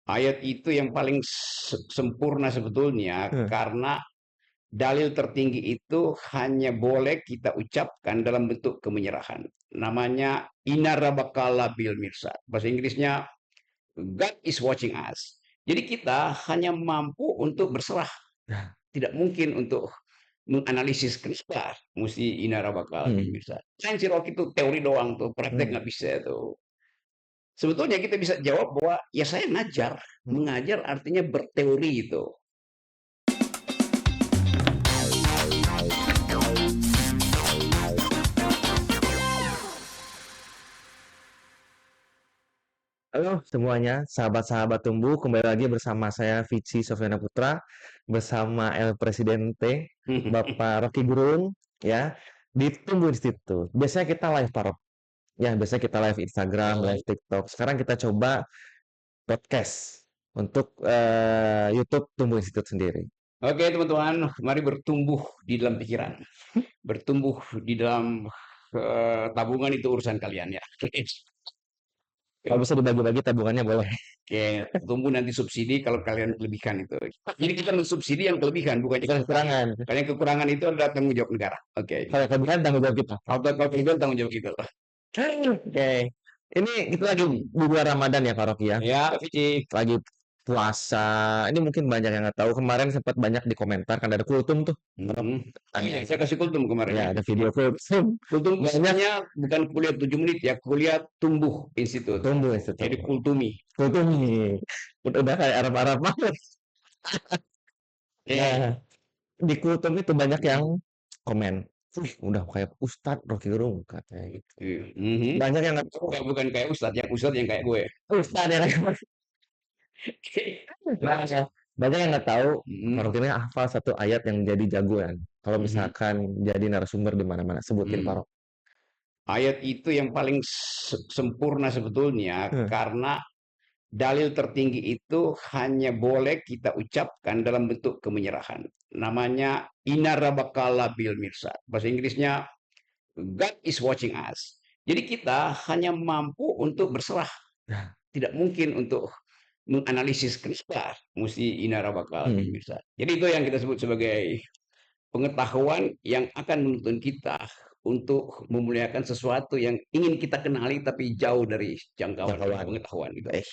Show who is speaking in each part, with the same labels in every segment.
Speaker 1: Ayat itu yang paling sempurna sebetulnya
Speaker 2: Heh.
Speaker 1: karena dalil tertinggi itu hanya boleh kita ucapkan dalam bentuk kemenyerahan. Namanya inarabakala bil mirsad. Bahasa Inggrisnya God is watching us. Jadi kita hanya mampu untuk berserah.
Speaker 2: Nah,
Speaker 1: Tidak mungkin untuk menganalisis kenapa mesti inarabakala bil
Speaker 2: hmm,
Speaker 1: mirsad. Sains Rock itu teori doang tuh, praktek
Speaker 2: hmm,
Speaker 1: nggak bisa tuh. Sebetulnya kita bisa jawab bahwa ya saya ngajar.
Speaker 2: hmm.
Speaker 1: Mengajar artinya berteori itu.
Speaker 2: Halo semuanya, sahabat-sahabat tumbuh, kembali lagi bersama saya Vici Sofyana Putra, bersama El Presidente, Bapak Rocky Gerung, ya, di Tumbuh Institute. Biasanya kita live Pak Rok. Ya, biasanya kita live Instagram, live TikTok. Sekarang kita coba podcast untuk YouTube Tumbuh Institute sendiri.
Speaker 1: Oke teman-teman, mari bertumbuh di dalam pikiran. Bertumbuh di dalam tabungan itu urusan kalian ya.
Speaker 2: Kalau bisa dibagi-bagi tabungannya boleh.
Speaker 1: Oke, tunggu nanti subsidi kalau kalian kelebihkan itu. Jadi kita mensubsidi yang kelebihan, bukannya
Speaker 2: Bukan kekurangan.
Speaker 1: Karena yang kekurangan itu adalah tanggung jawab negara. Oke.
Speaker 2: Kalau kelebihan tanggung jawab kita.
Speaker 1: Kalau kelebihan tanggung jawab kita.
Speaker 2: Oke. Ini kita lagi di bulan Ramadan ya Pak Rocky ya.
Speaker 1: Ya, Vici.
Speaker 2: Lagi puasa. Ini mungkin banyak yang nggak tahu. Kemarin sempat banyak di komentar kan ada kultum tuh.
Speaker 1: Iya,
Speaker 2: Tanya.
Speaker 1: saya kasih kultum kemarin
Speaker 2: Ya
Speaker 1: ya.
Speaker 2: ada video kultum.
Speaker 1: Kultum
Speaker 2: Banyak
Speaker 1: istilahnya bukan kuliah 7 menit ya, kuliah tumbuh institut.
Speaker 2: tumbuh itu tuh.
Speaker 1: Jadi kultumi.
Speaker 2: Kultum nih. Udah kayak Arab-Arab banget.
Speaker 1: Eh,
Speaker 2: Nah, di kultum itu banyak yang komen. Wih, udah kayak Ustadz Rocky Gerung katanya gitu.
Speaker 1: mhm.
Speaker 2: Banyak yang nggak tahu.
Speaker 1: Bukan kayak Ustadz yang kayak gue.
Speaker 2: Ustadz yang banyak banyak yang nggak tahu
Speaker 1: Mhm,
Speaker 2: Faruk ini hafal satu ayat yang jadi jagoan. Kalau
Speaker 1: mhm,
Speaker 2: misalkan jadi narasumber di mana-mana, sebutin
Speaker 1: mhm.
Speaker 2: Faruk.
Speaker 1: Ayat itu yang paling sempurna sebetulnya
Speaker 2: Heh.
Speaker 1: karena dalil tertinggi itu hanya boleh kita ucapkan dalam bentuk kemenyerahan. Namanya inarabakala bil mirsad. Bahasa Inggrisnya God is watching us. Jadi kita hanya mampu untuk berserah.
Speaker 2: Nah,
Speaker 1: Tidak mungkin untuk menganalisis kenapa mesti inarabakala bil
Speaker 2: hmm.
Speaker 1: mirsad. Jadi itu yang kita sebut sebagai pengetahuan yang akan menuntun kita untuk memuliakan sesuatu yang ingin kita kenali tapi jauh dari jangkauan
Speaker 2: Jangkauan.
Speaker 1: pengetahuan itu.
Speaker 2: Eh,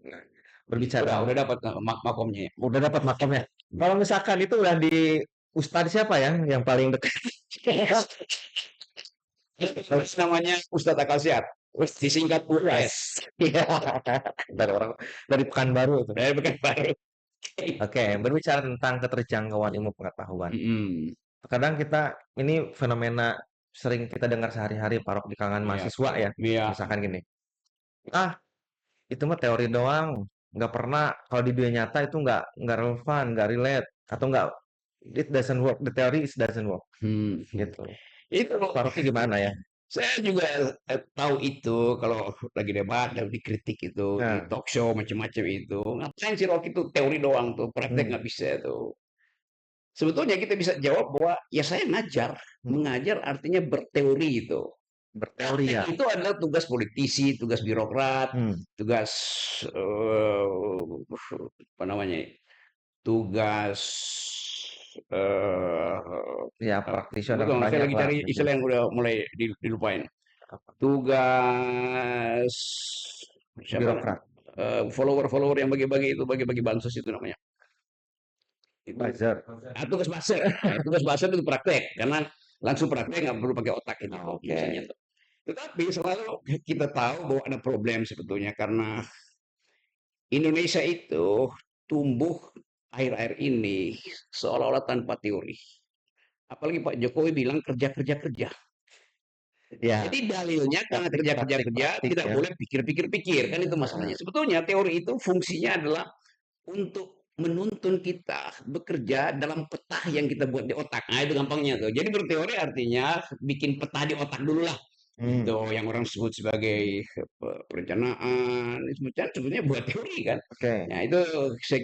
Speaker 2: nah, berbicara
Speaker 1: Udah dapat makomnya ya.
Speaker 2: udah dapat makamnya. Kalau misalkan itu udah di Ustadz siapa ya yang paling dekat?
Speaker 1: Terus namanya Ustadz Akal Sehat. Disingkat US.
Speaker 2: Iya. Dari orang dari Pekanbaru itu.
Speaker 1: Dari Pekanbaru.
Speaker 2: Oke, berbicara tentang keterjangkauan ilmu pengetahuan.
Speaker 1: Mm-mm.
Speaker 2: Kadang kita ini fenomena sering kita dengar sehari-hari Pak Rok di kalangan
Speaker 1: Iya,
Speaker 2: mahasiswa ya.
Speaker 1: iya.
Speaker 2: Misalkan gini, ah itu mah teori doang, nggak pernah kalau di dunia nyata itu nggak relevan, nggak relate atau nggak it doesn't work, the theory is doesn't work
Speaker 1: Hmm.
Speaker 2: gitu.
Speaker 1: Itu
Speaker 2: Pak Rocky gimana ya?
Speaker 1: saya juga tahu itu kalau lagi debat dan dikritik itu di
Speaker 2: Nah,
Speaker 1: talk show macam-macam itu. Ngapain sih Rocky itu teori doang tuh, praktek
Speaker 2: hmm,
Speaker 1: nggak bisa tuh. Sebetulnya kita bisa jawab bahwa ya saya ngajar.
Speaker 2: hmm,
Speaker 1: Mengajar artinya berteori itu.
Speaker 2: berteori
Speaker 1: Praktek
Speaker 2: ya.
Speaker 1: itu adalah tugas politisi, tugas birokrat,
Speaker 2: Hmm,
Speaker 1: tugas apa namanya? Tugas eh
Speaker 2: ya praktisional
Speaker 1: betul, saya
Speaker 2: banyak
Speaker 1: lagi
Speaker 2: lah
Speaker 1: cari
Speaker 2: gitu.
Speaker 1: istilah yang udah mulai dilupain.
Speaker 2: Apa?
Speaker 1: Tugas siapa?
Speaker 2: Birokrat,
Speaker 1: Follower-follower yang bagi-bagi itu, bagi-bagi bansos itu namanya. Itu
Speaker 2: buzzer.
Speaker 1: tugas buzzer. Tugas buzzer itu praktek karena langsung praktek nggak perlu pakai otak itu
Speaker 2: Oke.
Speaker 1: biasanya tuh. Tetapi selalu kita tahu bahwa ada problem sebetulnya karena Indonesia itu tumbuh akhir-akhir ini seolah-olah tanpa teori. Apalagi Pak Jokowi bilang kerja kerja kerja.
Speaker 2: Ya,
Speaker 1: Jadi dalilnya karena kerja kerja kerja
Speaker 2: praktik-praktik
Speaker 1: tidak
Speaker 2: ya.
Speaker 1: boleh pikir-pikir pikir kan itu masalahnya.
Speaker 2: Nah,
Speaker 1: Sebetulnya teori itu fungsinya adalah untuk menuntun kita bekerja dalam peta yang kita buat di otak. Nah, itu gampangnya tuh. Jadi berteori artinya bikin peta di otak dulu lah.
Speaker 2: hmm,
Speaker 1: Itu yang orang sebut sebagai perencanaan. Sebetulnya buat teori kan.
Speaker 2: oke.
Speaker 1: Nah, itu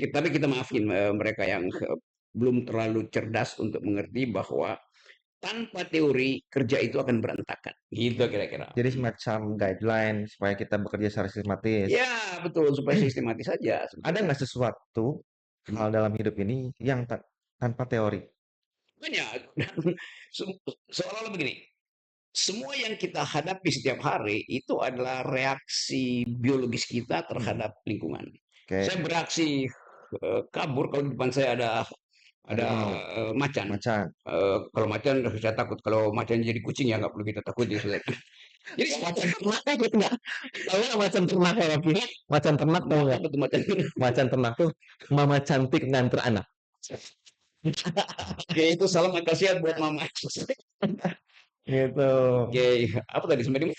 Speaker 1: tapi kita maafin mereka yang belum terlalu cerdas untuk mengerti bahwa tanpa teori kerja itu akan berantakan. Gitu kira-kira.
Speaker 2: Jadi semacam guideline supaya kita bekerja secara sistematis.
Speaker 1: Ya, betul supaya sistematis saja
Speaker 2: Ada
Speaker 1: sebetulnya.
Speaker 2: nggak sesuatu hal dalam hidup ini yang tanpa teori?
Speaker 1: Banyak. Seolah-olah begini, semua yang kita hadapi setiap hari itu adalah reaksi biologis kita
Speaker 2: Hmm,
Speaker 1: terhadap lingkungan. Saya
Speaker 2: Oke,
Speaker 1: bereaksi kabur kalau di depan saya ada
Speaker 2: harimau,
Speaker 1: macan.
Speaker 2: macan.
Speaker 1: Kalau macan saya takut, kalau macan jadi kucing ya nggak perlu kita takut ya sudah. Jadi
Speaker 2: Macan ternak kan gitu nggak? Tahu nggak macan ternak ya Rocky? Macan ternak tahu nggak?
Speaker 1: apa tuh macan?
Speaker 2: Macan ternak tuh mama cantik nganter anak.
Speaker 1: Oke, itu salam akasiat buat mama.
Speaker 2: Gitu.
Speaker 1: Oke, apa tadi sebenarnya?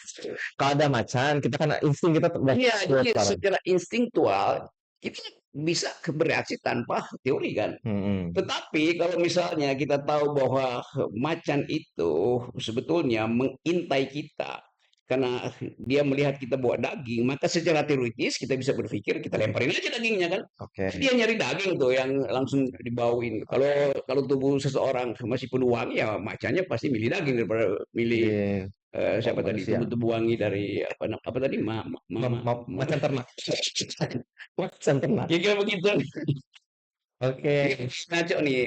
Speaker 2: Kalau ada macan, kita kan insting kita
Speaker 1: Iya, jadi
Speaker 2: keluar.
Speaker 1: secara instingtual kita bisa bereaksi tanpa teori kan.
Speaker 2: Hmm,
Speaker 1: Tetapi kalau misalnya kita tahu bahwa macan itu sebetulnya mengintai kita karena dia melihat kita bawa daging, maka secara teoritis kita bisa berpikir kita lemparin aja dagingnya kan.
Speaker 2: Oke.
Speaker 1: Dia nyari daging tuh yang langsung dibauin. Kalau kalau tubuh seseorang masih penuh wangi ya macannya pasti milih daging daripada milih
Speaker 2: Jadi
Speaker 1: siapa tadi
Speaker 2: manusia.
Speaker 1: tubuh-tubuh wangi dari apa tadi
Speaker 2: Macan ternak. Macan ternak.
Speaker 1: kira-kira begitu.
Speaker 2: Oke.
Speaker 1: Ngaco nih,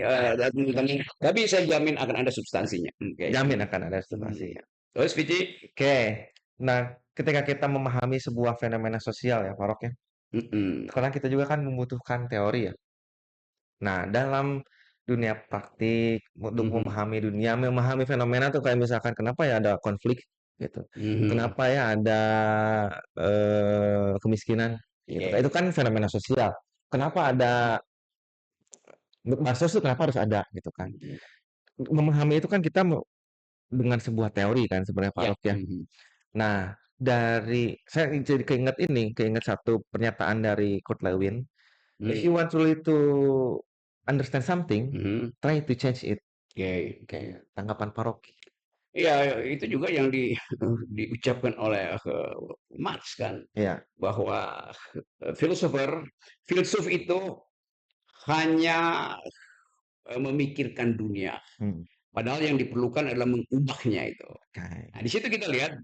Speaker 1: tapi saya jamin akan ada substansinya. Oke.
Speaker 2: Jamin akan ada
Speaker 1: Hmm.
Speaker 2: substansi.
Speaker 1: Terus Vici?
Speaker 2: Oke. Nah, ketika kita memahami sebuah fenomena sosial ya, Pak Rok ya,
Speaker 1: Mm-mm.
Speaker 2: karena kita juga kan membutuhkan teori ya. Nah, dalam dunia praktik, untuk
Speaker 1: Mhm.
Speaker 2: memahami fenomena tuh kayak misalkan kenapa ya ada konflik gitu.
Speaker 1: Mhm.
Speaker 2: Kenapa ya ada kemiskinan gitu. Itu
Speaker 1: Oke.
Speaker 2: kan fenomena sosial. Kenapa ada bansos itu kenapa harus ada gitu kan.
Speaker 1: Mhm.
Speaker 2: Memahami itu kan kita dengan sebuah teori kan sebenarnya Pak
Speaker 1: Ya.
Speaker 2: Rok ya.
Speaker 1: Mhm.
Speaker 2: Nah, saya jadi keinget satu pernyataan dari Kurt Lewin. If
Speaker 1: Mhm.
Speaker 2: you want really to understand something,
Speaker 1: Mhm.
Speaker 2: try to change it.
Speaker 1: Oke.
Speaker 2: Oke, tanggapan Pak Rocky.
Speaker 1: Iya, itu juga yang diucapkan oleh Marx kan,
Speaker 2: Iya.
Speaker 1: bahwa filsuf itu hanya memikirkan dunia,
Speaker 2: Hmm,
Speaker 1: padahal yang diperlukan adalah mengubahnya itu.
Speaker 2: oke.
Speaker 1: Nah, di situ kita lihat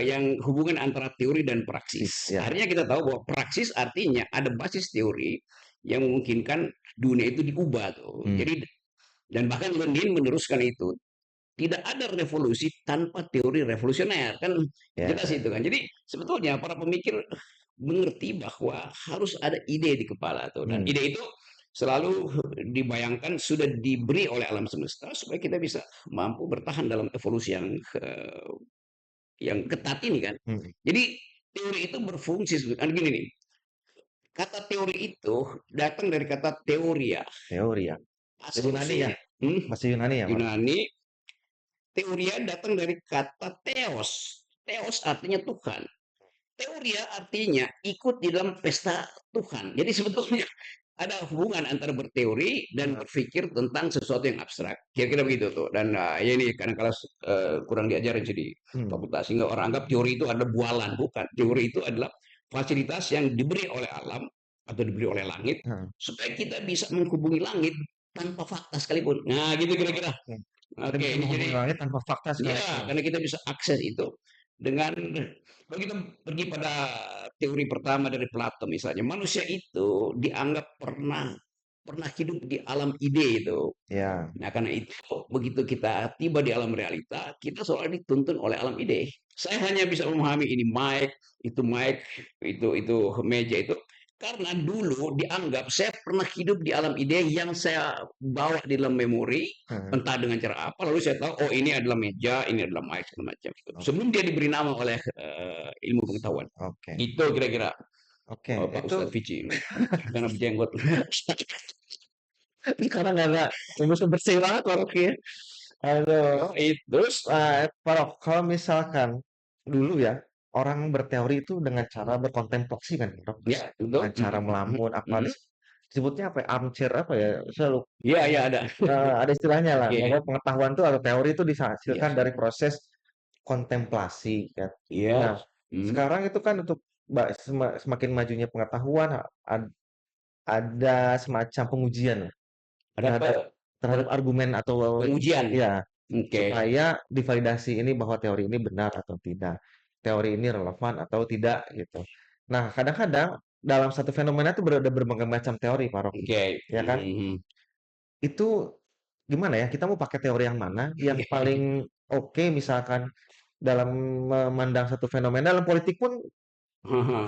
Speaker 1: yang hubungan antara teori dan
Speaker 2: Sis,
Speaker 1: praksis.
Speaker 2: ya.
Speaker 1: Akhirnya kita tahu bahwa praksis artinya ada basis teori yang memungkinkan dunia itu diubah tuh.
Speaker 2: Hmm,
Speaker 1: Jadi dan bahkan Lenin meneruskan itu. Tidak ada revolusi tanpa teori revolusioner kan jelas
Speaker 2: ya.
Speaker 1: itu kan. Jadi sebetulnya para pemikir mengerti bahwa harus ada ide di kepala tuh dan
Speaker 2: Hmm,
Speaker 1: ide itu selalu dibayangkan sudah diberi oleh alam semesta supaya kita bisa mampu bertahan dalam evolusi yang ketat ini kan.
Speaker 2: hmm.
Speaker 1: Jadi teori itu berfungsi sebetulnya gini nih. Kata teori itu datang dari kata teoria.
Speaker 2: Teori ya. Dari Yunani ya.
Speaker 1: Asumsi
Speaker 2: Bahasa Yunani ya, Pak Rocky.
Speaker 1: Yunani. Teoria datang dari kata theos. Theos artinya Tuhan. Teoria artinya ikut di dalam pesta Tuhan. Jadi sebetulnya ada hubungan antara berteori dan berpikir tentang sesuatu yang abstrak. Kira-kira begitu tuh. Dan ya ini kadang-kadang kurang diajarin jadi
Speaker 2: Hmm,
Speaker 1: fakultas. Sehingga orang anggap teori itu adalah bualan. Bukan. Teori itu adalah fasilitas yang diberi oleh alam atau diberi oleh langit
Speaker 2: hmm.
Speaker 1: supaya kita bisa menghubungi langit tanpa fakta sekalipun. Nah, gitu kira-kira.
Speaker 2: Oke. Kita
Speaker 1: Oke,
Speaker 2: bisa
Speaker 1: ini jadi
Speaker 2: menghubungi langit tanpa fakta
Speaker 1: ya,
Speaker 2: sekalipun.
Speaker 1: karena kita bisa akses itu dengan kalau kita pergi pada teori pertama dari Plato misalnya, manusia itu dianggap pernah pernah hidup di alam ide itu.
Speaker 2: Ya.
Speaker 1: Nah, karena itu begitu kita tiba di alam realita, kita seolah dituntun oleh alam ide. Saya hanya bisa memahami ini mic, itu meja itu karena dulu dianggap saya pernah hidup di alam ide yang saya bawa di dalam memori
Speaker 2: Hmm,
Speaker 1: entah dengan cara apa lalu saya tahu oh ini adalah meja, ini adalah mic segala macam.
Speaker 2: Oke.
Speaker 1: Sebelum dia diberi nama oleh ilmu pengetahuan.
Speaker 2: Oke.
Speaker 1: Itu kira-kira
Speaker 2: Oke.
Speaker 1: Pak
Speaker 2: Itu
Speaker 1: Ustadz Vici karena berjenggot.
Speaker 2: karena nggak ada rumus bersih banget Pak Rocky ya. Aduh. Terus, Pak Rok, kalau misalkan dulu ya, orang berteori itu dengan cara berkontemplasi kan, Pak Rok?
Speaker 1: Ya,
Speaker 2: Dengan
Speaker 1: betul.
Speaker 2: cara melamun, apa disebutnya apa ya, armchair apa ya, saya lupa.
Speaker 1: Iya, iya ada.
Speaker 2: Ada istilahnya lah,
Speaker 1: Oke.
Speaker 2: bahwa pengetahuan itu atau teori itu
Speaker 1: Iya.
Speaker 2: dihasilkan dari proses kontemplasi kan. Nah,
Speaker 1: Iya. Hmm.
Speaker 2: sekarang itu kan untuk semakin majunya pengetahuan, ada semacam pengujian
Speaker 1: Ada apa?
Speaker 2: terhadap terhadap argumen atau
Speaker 1: Pengujian.
Speaker 2: ya
Speaker 1: Oke.
Speaker 2: supaya divalidasi ini bahwa teori ini benar atau tidak, teori ini relevan atau tidak gitu. Nah, kadang-kadang dalam satu fenomena itu ada berbagai macam teori, Pak Rocky,
Speaker 1: Oke.
Speaker 2: ya kan?
Speaker 1: Mhm.
Speaker 2: Itu gimana ya? Kita mau pakai teori yang mana? Yang paling oke misalkan dalam memandang satu fenomena dalam politik pun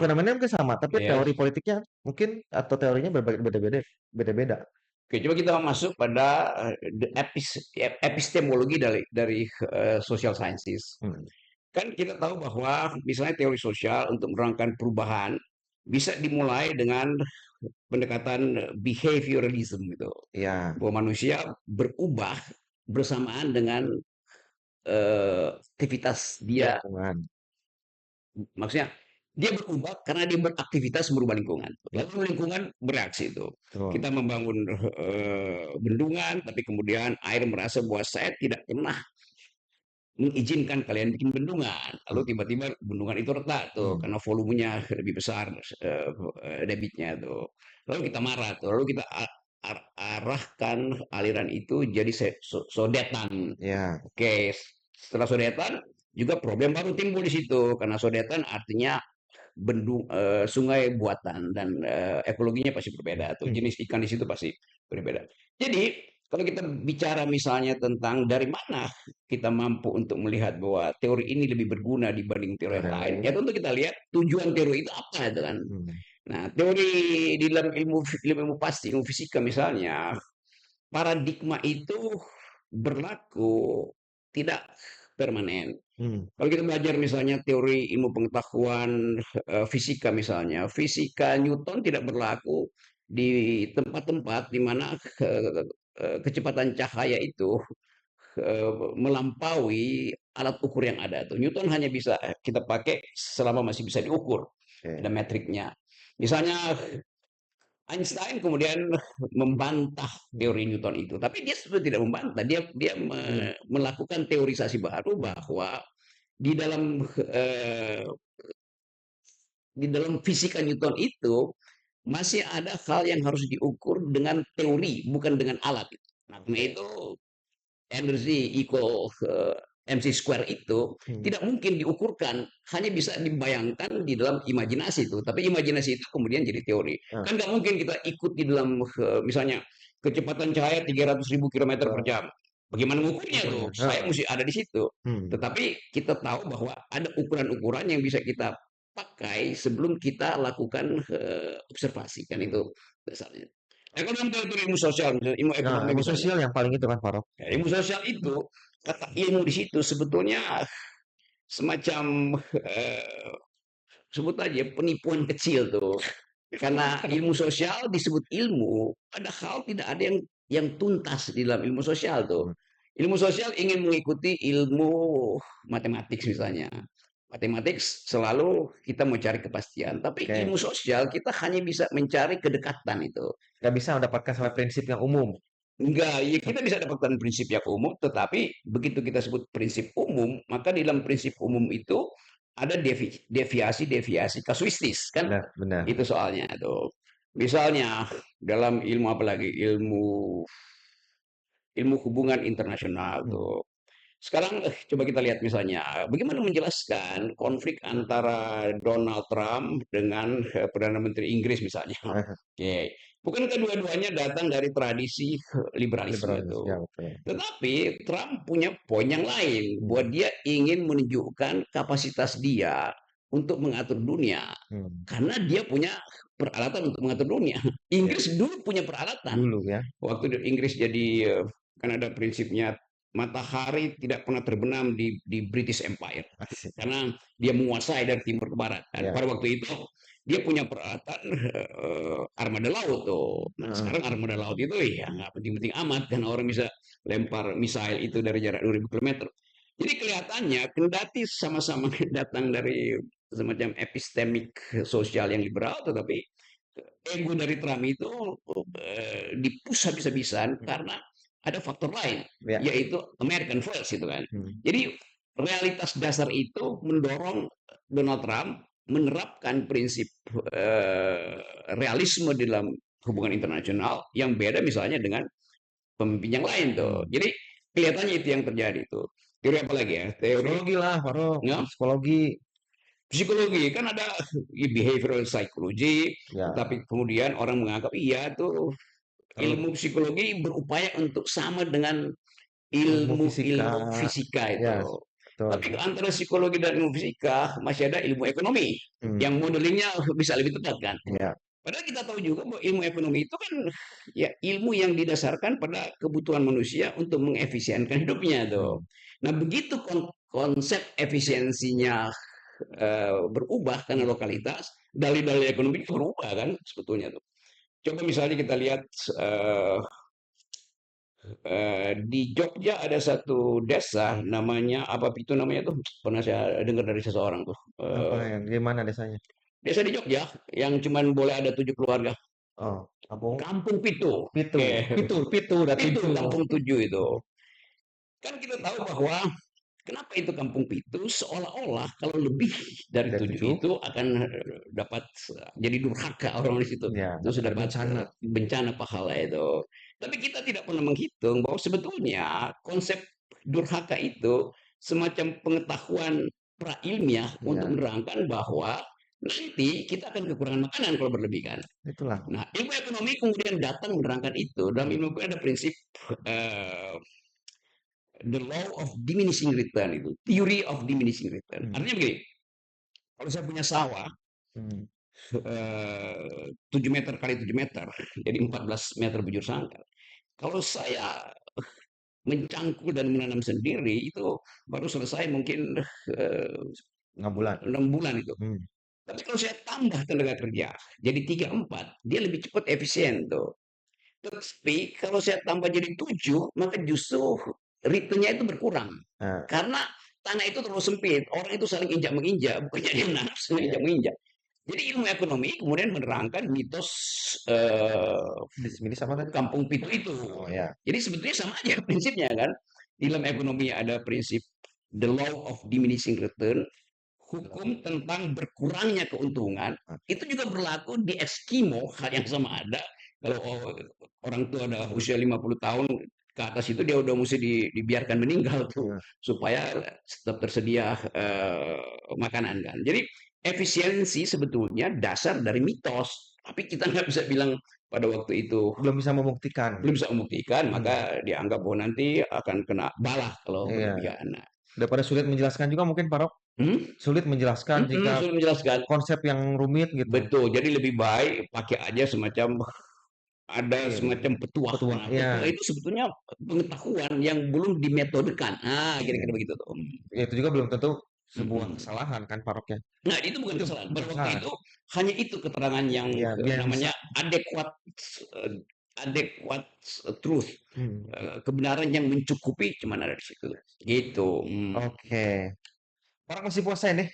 Speaker 2: fenomenanya mungkin sama, tapi
Speaker 1: Ya.
Speaker 2: teori politiknya mungkin atau teorinya beda-beda, beda-beda.
Speaker 1: Oke, coba kita masuk pada epistemologi dari social sciences.
Speaker 2: Hmm,
Speaker 1: Kan kita tahu bahwa misalnya teori sosial untuk menerangkan perubahan bisa dimulai dengan pendekatan behavioralism gitu.
Speaker 2: ya,
Speaker 1: Bahwa manusia berubah bersamaan dengan aktivitas dia.
Speaker 2: lingkungan.
Speaker 1: Maksudnya dia berubah karena dia beraktivitas merubah lingkungan.
Speaker 2: Ya,
Speaker 1: Lalu lingkungan bereaksi itu.
Speaker 2: betul.
Speaker 1: Kita membangun bendungan, tapi kemudian air merasa bahwa saya tidak pernah mengizinkan kalian bikin bendungan. Lalu
Speaker 2: Hmm,
Speaker 1: tiba-tiba bendungan itu retak tuh
Speaker 2: hmm,
Speaker 1: karena volumenya lebih besar debitnya tuh. Lalu kita marah tuh. Lalu kita arahkan aliran itu jadi sodetan.
Speaker 2: ya,
Speaker 1: Oke, setelah sodetan juga problem baru timbul di situ karena sodetan artinya sungai buatan dan ekologinya pasti berbeda tuh
Speaker 2: hmm,
Speaker 1: jenis ikan di situ pasti berbeda. Jadi kalau kita bicara misalnya tentang dari mana kita mampu untuk melihat bahwa teori ini lebih berguna dibanding teori
Speaker 2: teori
Speaker 1: yang
Speaker 2: yang
Speaker 1: lain,
Speaker 2: lain.
Speaker 1: ya tentu kita lihat tujuan teori itu apa itu kan.
Speaker 2: Hmm,
Speaker 1: Nah, teori di dalam ilmu pasti, ilmu fisika misalnya, paradigma itu berlaku tidak permanen.
Speaker 2: hmm,
Speaker 1: Kalau kita belajar misalnya teori ilmu pengetahuan fisika misalnya, fisika Newton tidak berlaku di tempat-tempat di mana kecepatan cahaya itu melampaui alat ukur yang ada tuh. Newton hanya bisa kita pakai selama masih bisa diukur, ada
Speaker 2: oke.
Speaker 1: metriknya. Misalnya Einstein kemudian membantah teori Newton itu, tapi dia sebenarnya tidak membantah, dia
Speaker 2: Hmm,
Speaker 1: melakukan teorisasi baru
Speaker 2: hmm,
Speaker 1: bahwa di dalam eh, di dalam fisika Newton itu masih ada hal yang harus diukur dengan teori bukan dengan alat. Nah,
Speaker 2: oke.
Speaker 1: itu energi equal MC square itu
Speaker 2: Hmm,
Speaker 1: tidak mungkin diukurkan, hanya bisa dibayangkan di dalam imajinasi itu. Tapi imajinasi itu kemudian jadi teori.
Speaker 2: ah,
Speaker 1: Kan nggak mungkin kita ikut di dalam misalnya kecepatan cahaya 300.000 kilometer per
Speaker 2: betul.
Speaker 1: jam. Bagaimana mengukurnya tuh?
Speaker 2: Ukurnya.
Speaker 1: Saya mesti ada di situ.
Speaker 2: Hmm,
Speaker 1: Tetapi kita tahu bahwa ada ukuran-ukuran yang bisa kita pakai sebelum kita lakukan observasi kan
Speaker 2: hmm.
Speaker 1: itu dasarnya. Nah, kalau dalam teori ilmu sosial, misalnya ilmu
Speaker 2: Nah,
Speaker 1: ekonomi
Speaker 2: ilmu
Speaker 1: misalnya,
Speaker 2: sosial yang paling itu kan, Pak Rock.
Speaker 1: ya, ilmu sosial itu kata ilmu di situ sebetulnya semacam sebut aja penipuan kecil tuh. Karena ilmu sosial disebut ilmu, padahal tidak ada yang tuntas di dalam ilmu sosial tuh.
Speaker 2: Hmm,
Speaker 1: Ilmu sosial ingin mengikuti ilmu matematik misalnya. Matematik selalu kita mau cari kepastian, tapi ilmu
Speaker 2: oke.
Speaker 1: sosial kita hanya bisa mencari kedekatan itu.
Speaker 2: Nggak bisa mendapatkan sampai prinsip yang umum.
Speaker 1: Enggak, ya kita bisa dapatkan prinsip yang umum, tetapi begitu kita sebut prinsip umum, maka di dalam prinsip umum itu ada deviasi-deviasi kasuistis, kan?
Speaker 2: Benar, benar.
Speaker 1: Itu soalnya itu. Misalnya dalam ilmu apa lagi? Ilmu hubungan internasional
Speaker 2: Hmm.
Speaker 1: tuh. Sekarang coba kita lihat misalnya bagaimana menjelaskan konflik antara Donald Trump dengan Perdana Menteri Inggris misalnya. Oke, bukan kedua-duanya datang dari tradisi liberalisme
Speaker 2: Liberalis, ya
Speaker 1: itu.
Speaker 2: betul.
Speaker 1: Tetapi Trump punya poin yang lain,
Speaker 2: Hmm,
Speaker 1: bahwa dia ingin menunjukkan kapasitas dia untuk mengatur dunia.
Speaker 2: hmm.
Speaker 1: Karena dia punya peralatan untuk mengatur dunia.
Speaker 2: Ya,
Speaker 1: Inggris dulu punya peralatan.
Speaker 2: dulu ya.
Speaker 1: Waktu Inggris jadi kan ada prinsipnya matahari tidak pernah terbenam di British Empire
Speaker 2: Asik.
Speaker 1: karena dia menguasai dari timur ke barat kan.
Speaker 2: Ya.
Speaker 1: Pada waktu itu dia punya peralatan armada laut tuh. Nah
Speaker 2: Heeh.
Speaker 1: sekarang armada laut itu ya nggak penting-penting amat karena orang bisa lempar misail itu dari jarak 2000 kilometer. Jadi kelihatannya kendati sama-sama datang dari semacam epistemik sosial yang liberal, tetapi ego dari Trump itu dipus habis-habisan karena ada faktor lain,
Speaker 2: Ya.
Speaker 1: yaitu American first itu kan.
Speaker 2: Hmm.
Speaker 1: Jadi realitas dasar itu mendorong Donald Trump menerapkan prinsip realisme di dalam hubungan internasional yang beda misalnya dengan pemimpin yang lain tuh.
Speaker 2: Hmm.
Speaker 1: Jadi Kelihatannya itu yang terjadi tuh. Teori apa lagi ya? Teori
Speaker 2: Psikologi lah, Farok.
Speaker 1: ya,
Speaker 2: Psikologi.
Speaker 1: psikologi kan ada behavioral psychology,
Speaker 2: Ya,
Speaker 1: tetapi kemudian orang menganggap iya tuh
Speaker 2: terlalu
Speaker 1: ilmu psikologi berupaya untuk sama dengan
Speaker 2: ilmu fisika.
Speaker 1: ilmu fisika
Speaker 2: Ya,
Speaker 1: itu.
Speaker 2: betul.
Speaker 1: Tapi antara psikologi dan ilmu fisika masih ada ilmu ekonomi
Speaker 2: Hmm,
Speaker 1: yang modelingnya bisa lebih tepat kan.
Speaker 2: ya,
Speaker 1: Padahal kita tahu juga bahwa ilmu ekonomi itu kan ya ilmu yang didasarkan pada kebutuhan manusia untuk mengefisienkan hidupnya tuh.
Speaker 2: hmm,
Speaker 1: Nah, begitu konsep efisiensinya berubah karena lokalitas, dalih-dalih ekonomi berubah kan sebetulnya tuh. Coba misalnya kita lihat eh, di Jogja ada satu desa namanya apa itu namanya tuh pernah saya dengar dari seseorang tuh.
Speaker 2: apa yang gimana desanya?
Speaker 1: Desa di Jogja yang cuman boleh ada 7 keluarga.
Speaker 2: Oh, kampung
Speaker 1: Kampung Pitu.
Speaker 2: Pitu, Pitu, Pitu udah
Speaker 1: Pitu,
Speaker 2: tujuh.
Speaker 1: Kampung Tujuh itu. Kan kita tahu bahwa kenapa itu Kampung Pitu seolah-olah kalau lebih dari
Speaker 2: Dari
Speaker 1: 7
Speaker 2: tujuh,
Speaker 1: itu akan dapat jadi durhaka orang di situ.
Speaker 2: ya
Speaker 1: Terus
Speaker 2: ada
Speaker 1: dapat
Speaker 2: bencana.
Speaker 1: bencana pahala itu. Tapi kita tidak pernah menghitung bahwa sebetulnya konsep durhaka itu semacam pengetahuan prailmiah untuk
Speaker 2: Ya,
Speaker 1: menerangkan bahwa nanti kita akan kekurangan makanan kalau berlebih kan.
Speaker 2: itulah.
Speaker 1: Nah, ilmu ekonomi kemudian datang menerangkan itu. Dalam ilmu ekonomi ada prinsip uh, the law of diminishing return itu, theory of diminishing return.
Speaker 2: Hmm,
Speaker 1: Artinya begini, kalau saya punya sawah
Speaker 2: hmm,
Speaker 1: 7 meter kali 7 meter, jadi 14 meter bujur sangkar. Kalau saya mencangkul dan menanam sendiri itu baru selesai mungkin
Speaker 2: 6 bulan.
Speaker 1: 6 bulan itu.
Speaker 2: Hmm,
Speaker 1: Tapi kalau saya tambah tenaga kerja jadi 3 4, dia lebih cepat efisien tuh. Tapi kalau saya tambah jadi 7, maka justru return-nya itu berkurang.
Speaker 2: nah,
Speaker 1: Karena tanah itu terlalu sempit, orang itu saling injak-menginjak, bukannya dia menanam, saling
Speaker 2: ya,
Speaker 1: injak-menginjak. Jadi ilmu ekonomi kemudian menerangkan mitos
Speaker 2: bisnis apa tadi?
Speaker 1: kampung pitu itu.
Speaker 2: Oh ya,
Speaker 1: Jadi sebetulnya sama aja prinsipnya kan. Di dalam ekonomi ada prinsip the law of diminishing return, hukum tentang berkurangnya keuntungan. Itu juga berlaku di Eskimo, hal yang sama ada. Kalau orang tua ada usia 50 tahun ke atas itu dia udah mesti dibiarkan meninggal tuh
Speaker 2: ya.
Speaker 1: supaya tetap tersedia makanan kan. Jadi efisiensi sebetulnya dasar dari mitos, tapi kita nggak bisa bilang pada waktu itu
Speaker 2: Belum bisa membuktikan.
Speaker 1: belum bisa membuktikan,
Speaker 2: Hmm,
Speaker 1: maka dianggap bahwa nanti akan kena balah kalau
Speaker 2: iya.
Speaker 1: berlebihan. Nah,
Speaker 2: Daripada sulit menjelaskan juga mungkin Pak Rok.
Speaker 1: hmm?
Speaker 2: Sulit menjelaskan jika
Speaker 1: Sudah menjelaskan.
Speaker 2: konsep yang rumit gitu.
Speaker 1: Betul, jadi lebih baik pakai aja semacam ada
Speaker 2: Iya,
Speaker 1: semacam petuah.
Speaker 2: petua.
Speaker 1: Nah,
Speaker 2: Ya,
Speaker 1: petuah itu sebetulnya pengetahuan yang belum dimetodekan. Ah,
Speaker 2: iya.
Speaker 1: kira-kira begitu tuh.
Speaker 2: Ya, itu juga belum tentu sebuah
Speaker 1: Mm-mm.
Speaker 2: kesalahan kan Pak Rok ya.
Speaker 1: Nah, itu bukan
Speaker 2: Itu
Speaker 1: kesalahan. Pada waktu
Speaker 2: bukan.
Speaker 1: itu hanya itu keterangan yang
Speaker 2: Ya, biar bisa.
Speaker 1: namanya adequate adequate truth.
Speaker 2: Hmm,
Speaker 1: Kebenaran yang mencukupi cuman ada di situ. Gitu.
Speaker 2: oke. Pak Rok masih puasa ini?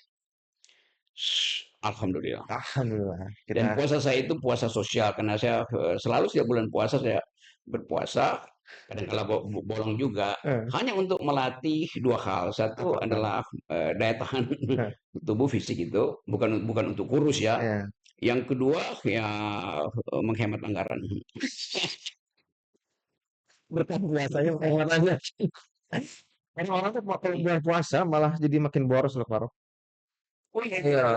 Speaker 1: Alhamdulillah.
Speaker 2: Alhamdulillah.
Speaker 1: Dan
Speaker 2: Kita
Speaker 1: puasa saya itu puasa sosial karena saya selalu setiap bulan puasa saya berpuasa, kadang-kala bolong juga,
Speaker 2: eh,
Speaker 1: hanya untuk melatih dua hal. Satu
Speaker 2: apa tuh?
Speaker 1: adalah daya tahan
Speaker 2: Eh,
Speaker 1: tubuh fisik itu, bukan bukan untuk kurus ya.
Speaker 2: ya.
Speaker 1: Yang kedua ya menghemat anggaran.
Speaker 2: Berkah puasanya penghematannya. Orang-orang tuh kalau bulan puasa malah jadi makin boros loh Pak Rok.
Speaker 1: Oh iya,
Speaker 2: Iya.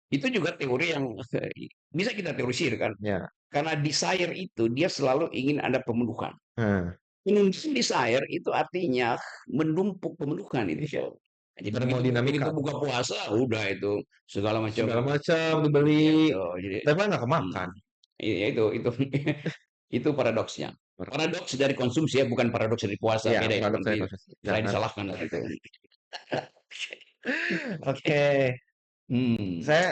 Speaker 1: itu juga teori yang bisa kita teorisir kan.
Speaker 2: Ya.
Speaker 1: Karena desire itu dia selalu ingin ada pemenuhan.
Speaker 2: Nah,
Speaker 1: Penumpang desire itu artinya menumpuk pemenuhan itu.
Speaker 2: iya.
Speaker 1: Jadi
Speaker 2: Termodinamika.
Speaker 1: begitu buka puasa udah itu segala macam
Speaker 2: Segala macam
Speaker 1: ya
Speaker 2: dibeli.
Speaker 1: itu. Jadi
Speaker 2: Tapi malah nggak
Speaker 1: hmm,
Speaker 2: kemakan.
Speaker 1: ya itu itu paradoksnya. Paradoks dari konsumsi ya bukan paradoks dari puasa
Speaker 2: Iya,
Speaker 1: beda ya
Speaker 2: produk saya
Speaker 1: nanti
Speaker 2: khusus.
Speaker 1: saya
Speaker 2: Jangan.
Speaker 1: disalahkan itu.
Speaker 2: Oke.
Speaker 1: Hmm.
Speaker 2: Saya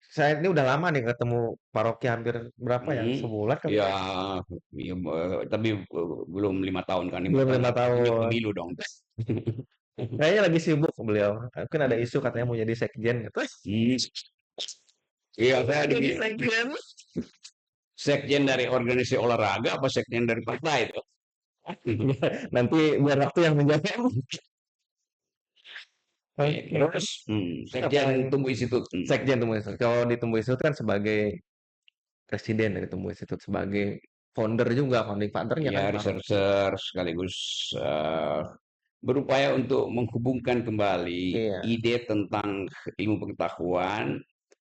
Speaker 2: saya ini udah lama nih ketemu Paroki hampir berapa ya?
Speaker 1: Hmm.
Speaker 2: Sebulan kali
Speaker 1: Ya,
Speaker 2: ya?
Speaker 1: ya tapi belum 5 tahun kan 5
Speaker 2: Belum
Speaker 1: tahun
Speaker 2: 5 tahun.
Speaker 1: artinya pemilu dong.
Speaker 2: Kayaknya lagi sibuk beliau. Mungkin ada isu katanya mau jadi sekjen gitu.
Speaker 1: Hmm. Iya, saya di
Speaker 2: Jadi sekjen.
Speaker 1: sekjen dari organisasi olahraga apa sekjen dari partai itu?
Speaker 2: Nanti biar waktu yang menjawab.
Speaker 1: Terus
Speaker 2: Apa
Speaker 1: sekjen
Speaker 2: lagi?
Speaker 1: tumbuh institut.
Speaker 2: Sekjen Tumbuh Institut. Kalau di Tumbuh Institut kan sebagai presiden dari Tumbuh Institut sebagai founder juga, founding father-nya kan
Speaker 1: Ya,
Speaker 2: Pak Rocky.
Speaker 1: researcher sekaligus eh, berupaya untuk menghubungkan kembali
Speaker 2: Iya.
Speaker 1: ide tentang ilmu pengetahuan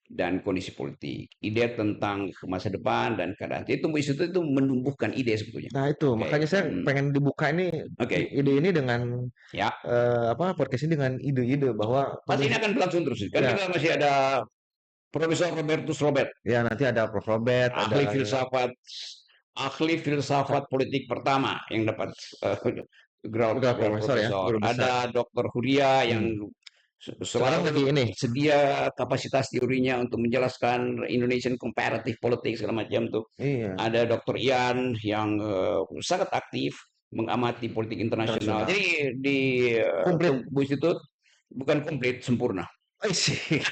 Speaker 1: dan kondisi politik, ide tentang masa depan dan keadaan. Jadi tumbuh institut itu menumbuhkan ide sebetulnya.
Speaker 2: Nah itu,
Speaker 1: Oke,
Speaker 2: makanya saya pengen dibuka ini
Speaker 1: oke,
Speaker 2: ide ini dengan
Speaker 1: ya.
Speaker 2: podcast ini dengan ide-ide bahwa
Speaker 1: Pasti
Speaker 2: tumbuh
Speaker 1: ini akan berlangsung terus. Kan
Speaker 2: ya
Speaker 1: kita masih ada Profesor Robertus Robert,
Speaker 2: ya nanti ada Prof. Robert, ada
Speaker 1: ahli filsafat, ahli filsafat politik pertama yang dapat gelar,
Speaker 2: udah
Speaker 1: gelar
Speaker 2: profesor ya,
Speaker 1: profesor.
Speaker 2: guru besar.
Speaker 1: Ada Dr. Huria yang
Speaker 2: Hmm. Sekarang lagi
Speaker 1: selalu
Speaker 2: ini.
Speaker 1: sedia kapasitas teorinya untuk menjelaskan Indonesian comparative politics segala macam tuh.
Speaker 2: Iya,
Speaker 1: Ada Dr. Ian yang sangat aktif mengamati politik internasional.
Speaker 2: internasional.
Speaker 1: Jadi di
Speaker 2: Komplit.
Speaker 1: Tumbuh Institut bukan komplit sempurna.
Speaker 2: Sih.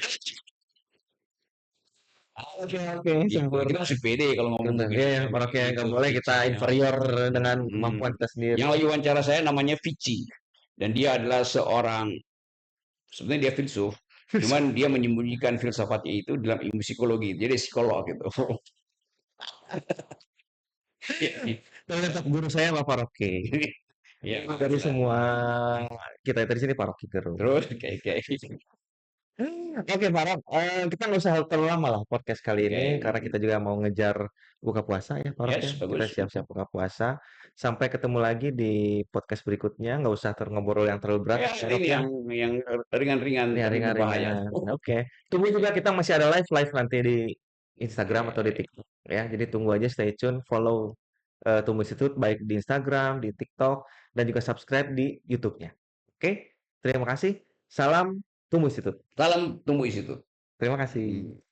Speaker 2: Oke, oke,
Speaker 1: Ya, kita
Speaker 2: sempurna.
Speaker 1: masih pede kalau ngomong
Speaker 2: Benar.
Speaker 1: begitu
Speaker 2: Iya, ya,
Speaker 1: ya.
Speaker 2: Rocky nggak
Speaker 1: Itu
Speaker 2: boleh kita
Speaker 1: Vici ya.
Speaker 2: inferior dengan kemampuan
Speaker 1: Hmm.
Speaker 2: kita sendiri.
Speaker 1: Yang lagi wawancara saya namanya Vici dan dia adalah seorang sebenarnya dia filsuf, cuman dia menyembunyikan filsafatnya itu dalam ilmu psikologi. Jadi psikolog gitu.
Speaker 2: Dan tetap guru saya Bapak Rocky.
Speaker 1: Ya,
Speaker 2: Dari
Speaker 1: begitulah.
Speaker 2: semua kita dari sini Pak Rocky terus.
Speaker 1: Terus kayak
Speaker 2: Oke, Farah, kita nggak usah terlalu lama lah podcast kali
Speaker 1: oke,
Speaker 2: ini karena kita juga mau ngejar buka puasa ya, Farah ya.
Speaker 1: yes,
Speaker 2: Kita
Speaker 1: bagus.
Speaker 2: siap-siap buka puasa. Sampai ketemu lagi di podcast berikutnya. Nggak usah ngobrol yang terlalu berat,
Speaker 1: Ya,
Speaker 2: ya, Rock
Speaker 1: ini
Speaker 2: ya.
Speaker 1: yang ringan-ringan
Speaker 2: Ini yang
Speaker 1: tapi berbahaya.
Speaker 2: ringan-ringan. Oke. Tunggu juga kita masih ada live nanti di Instagram atau di TikTok ya. Jadi tunggu aja, stay tune, follow Tumbuh Institut baik di Instagram, di TikTok, dan juga subscribe di YouTube-nya. Oke, terima kasih. Salam Tumbuh Institut.
Speaker 1: Salam Tumbuh Institut.
Speaker 2: Terima kasih.